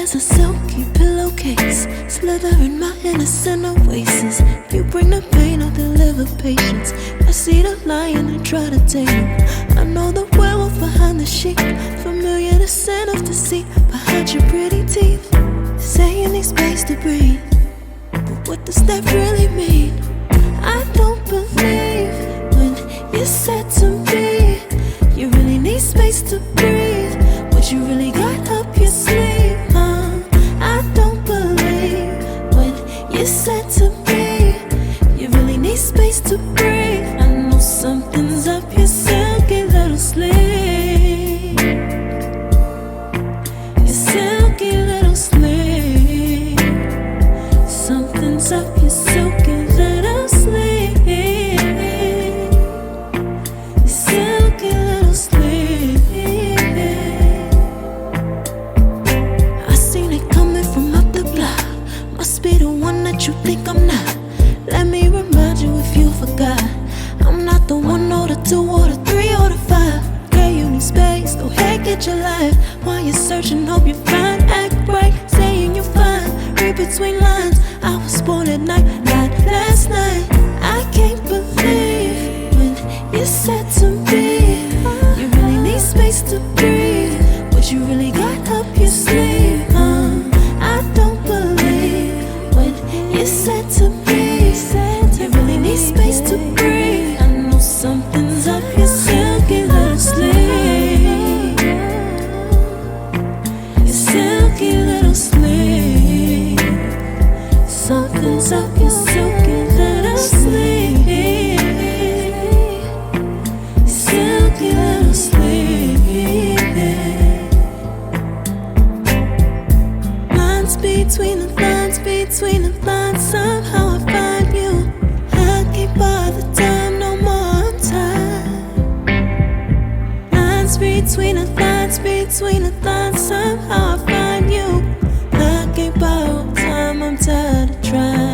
as a silky pillowcase, slither in my innocent oasis. You bring the pain, I'll deliver patience. I see the lion and try to tame him. I know the werewolf behind the sheep, familiar the scent of deceit behind your pretty teeth. Say you need space to breathe, but what does that really mean? I don't believe when you said to me you really need space to breathe. What you really got up your sleeve, huh? I don't believe when you said to me you really need space to breathe. I know something's up your silky little sleeve, your silky little sleeve. Something's up your silky little sleeve, your silky little sleeve. I seen it coming from up the block. Must be the one that you think I'm not. Let me remind you if you forgot, I'm not the 1 or the 2 or the 3 or the 5. Girl, you need space, go ahead, get your life. While you're searching, hope you find, act right, saying you're fine. Read between lines, I was born at night, not last night. I can't believe when you said to me you really need space to breathe. What you really got up your sleeve, huh? I don't believe when you said to me you really need space to breathe. I know something's up your silky little sleeve, your silky little sleeve. Something's up your silky little sleeve, silky little sleeve. Lines between the lines, between the lines, somehow I find you. I can't bother time no more, I'm tired. Lines between the lines, between the lines, somehow I find you. I can't borrow time, I'm tired of trying.